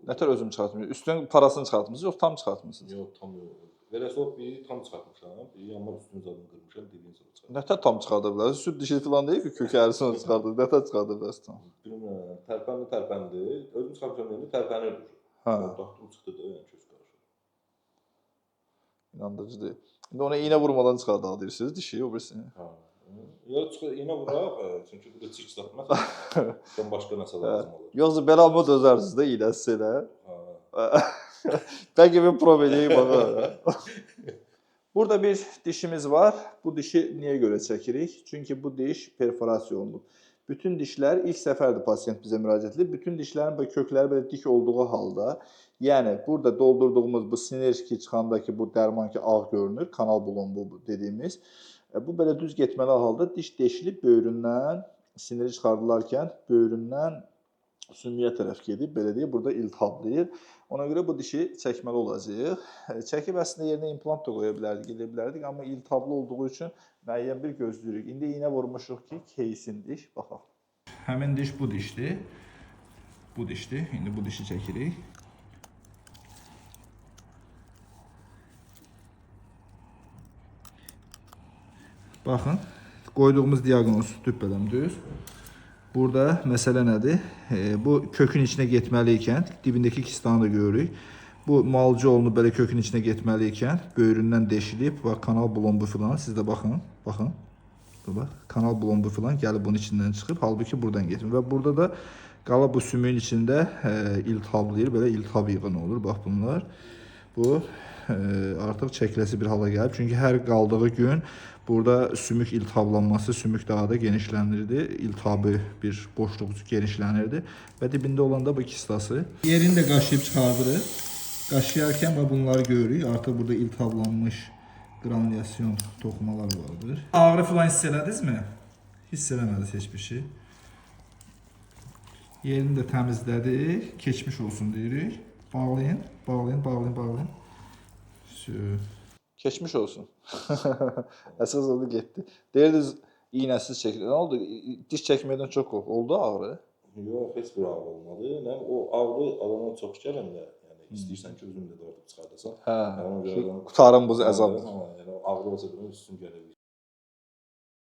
Nətər özüm çıxartmırsınız? Üstünün parasını çıxartmırsınız, yox tam çıxartmırsınız? Yox, tam yox. Verəsov biri tam çıxartmışam, biri amma üstünün zadını qırmışam, dibini sonra çıxartmışam. Nətər tam çıxarda bilərsiniz? Süd dişi falan deyil ki, kökü ərisini çıxardır. Nətər çıxarda bilərsiniz tam? Bilmirəm, tərpəndi. Özüm çıxarmışam deyəndə tərpənirdi. Hə. Baxdım çıxdı da, yəni köç qarşı. İnandırıcı deyil. İndi ona iynə vurmadan çıxarda deyirsiniz, dişi o birisini. Hə. Ya çıxır iynə vuraq, çünki burada çiç satmaq. Sən başqa nəsə lazım olur. Yoxsa belə alma dözərsiniz də iynəsiz elə. Hə. Bəlkə bir prov edeyim baxa. Burada bir dişimiz var. Bu dişi niyə görə çəkirik? Çünki bu diş perforasiyonludur. Bütün dişlər ilk səfərdir pasiyent bizə müraciət edir. Bütün dişlərin belə kökləri belə dik olduğu halda, yəni burada doldurduğumuz bu sinir ki çıxandakı bu dərman ki ağ görünür, kanal bulunbu dediyimiz. Bu belə düz getməli halda diş deşilib böyründən siniri çıxardılarkən böyründən sümüyə tərəf gedib, belə deyək, burada iltihablayır. Ona görə bu dişi çəkməli olacağıq. Çəkib əslində yerinə implant da qoya bilərdik, edə bilərdik, amma iltihablı olduğu üçün müəyyən bir gözləyirik. İndi iynə vurmuşuq ki, keysin diş, baxaq. Həmin diş bu dişdir. Bu dişdir. İndi bu dişi çəkirik. Baxın, qoyduğumuz diaqnoz düppələm düz. Burada məsələ nədir? Bu kökün içinə getməliykən, dibindəki kistanı da görürük. Bu malcı olunub belə kökün içinə getməliykən, böyründən deşilib, bax, kanal bulunbu filan, siz də baxın, baxın. Bax, kanal bulunbu filan gəlib bunun içindən çıxıb, halbuki buradan getmir. Və burada da qala bu sümüyün içində iltihablayır, belə iltihab yığını olur, bax bunlar. Bu artıq çəkiləsi bir hala gəlib. Çünki hər qaldığı gün burada sümük iltihablanması sümük daha da genişlənirdi. İltihabı bir boşluq genişlənirdi. Və dibində olan da bu kistası. Yerini də qaşıyıb çıxardırıq. Qaşıyarkən bunları görürük. Artıq burada iltihablanmış granulyasyon toxumalar vardır. Ağrı falan hiss elədinizmi? Hiss eləmədiniz heç bir şey. Yerini də təmizlədik. Keçmiş olsun deyirik. Bağlayın, bağlayın, bağlayın, bağlayın. Keçmiş olsun. Əsas oldu getdi. Deyirdiniz iynəsiz çəkilir. Nə oldu? Diş çəkməkdən çox qorxu. Oldu ağrı? Yox, heç bir ağrı olmadı. Nə o ağrı adama çox gələndə, yəni istəyirsən ki, özün də dartıb çıxardasan. Hə. Qutarın bu əzab. Yəni ağrı olsa da üstün gəlir.